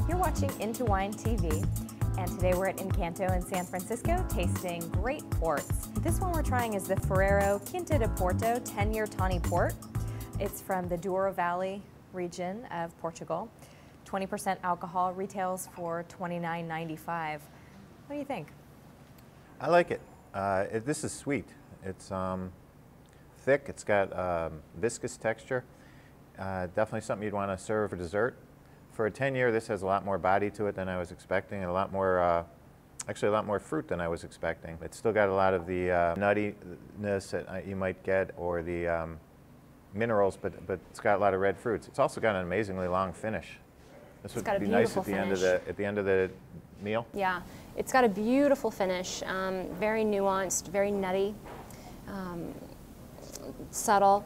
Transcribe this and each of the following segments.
You're watching IntoWineTV, and today we're at Incanto in San Francisco tasting great ports. This one we're trying is the Ferreira Quinta de Porto 10-year Tawny port. It's from the Douro Valley region of Portugal. 20% alcohol, retails for $29.95. What do you think? I like it. This is sweet. It's thick, it's got viscous texture. Definitely something you'd want to serve for dessert. For a 10-year, this has a lot more body to it than I was expecting, and a lot more, actually a lot more fruit than I was expecting. It's still got a lot of the nuttiness that you might get, or the minerals, but it's got a lot of red fruits. It's also got an amazingly long finish. This would be nice at the end of the meal. Yeah, it's got a beautiful finish, very nuanced, very nutty, subtle.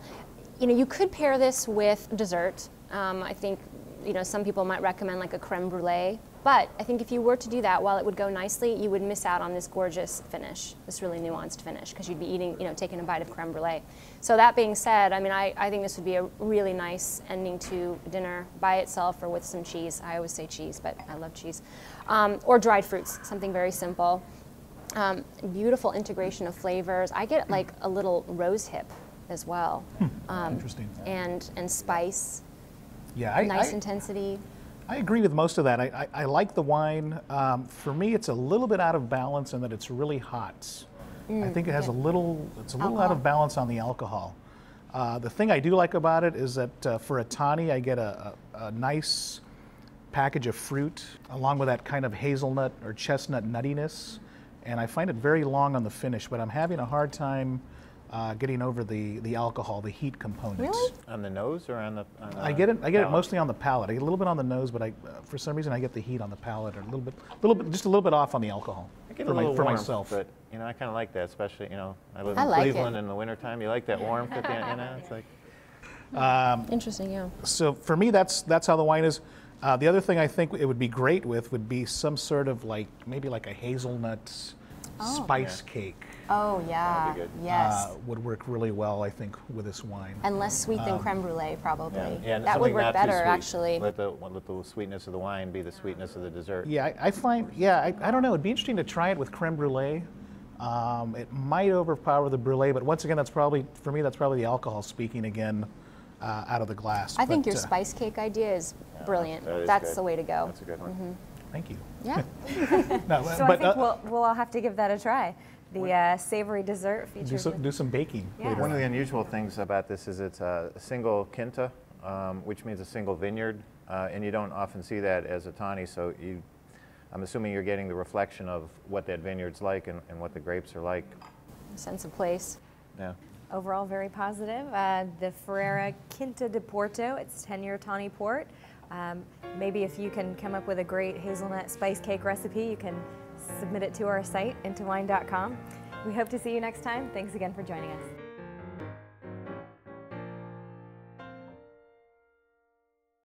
You know, you could pair this with dessert. I think, you know, some people might recommend like a creme brulee, but I think if you were to do that, while it would go nicely, you would miss out on this gorgeous finish, this really nuanced finish, because you'd be eating, you know, taking a bite of creme brulee. So that being said, I mean, I think this would be a really nice ending to dinner by itself or with some cheese. I always say cheese, but I love cheese. Or dried fruits, something very simple. Beautiful integration of flavors. I get like a little rose hip as well. Interesting. And spice. Yeah, nice intensity. I agree with most of that. I like the wine. For me, it's a little bit out of balance in that it's really hot. I think it has it's a little out of balance on the alcohol. The thing I do like about it is that for a Tawny, I get a nice package of fruit along with that kind of hazelnut or chestnut nuttiness. And I find it very long on the finish, but I'm having a hard time getting over the alcohol, the heat component. Really? On the nose or on the I get it mostly on the palate. I get a little bit on the nose, but for some reason I get the heat on the palate, or just a little bit off on the alcohol. I get a little for warmth, myself. but you know, I kind of like that, especially, you know, I live I in like Cleveland it. in the wintertime. You like that warmth at the end, you know? It's like Interesting, yeah. So for me, that's how the wine is. The other thing I think it would be great with would be some sort of maybe like a hazelnut spice cake. Oh yeah, That'd be good. yes. Would work really well, I think, with this wine. And less sweet than creme brulee, probably. Yeah, and that would something work not too better, sweet. actually. Let the sweetness of the wine be the sweetness of the dessert. Yeah, I find, I don't know, it'd be interesting to try it with creme brulee. It might overpower the brulee, but once again, for me, that's probably the alcohol speaking again out of the glass. I think your spice cake idea is brilliant. That's the way to go. That's a good one. Thank you. Yeah. No, So I think we'll all have to give that a try. The savory dessert features. do some baking. Yeah. Later One of on. the unusual things about this is it's a single quinta, which means a single vineyard, and you don't often see that as a Tawny, so I'm assuming you're getting the reflection of what that vineyard's like and what the grapes are like. Sense of place. Yeah. Overall, very positive. The Ferreira Quinta de Porto, it's 10-year Tawny port. Maybe if you can come up with a great hazelnut spice cake recipe, you can submit it to our site, IntoWine.com. We hope to see you next time. Thanks again for joining us.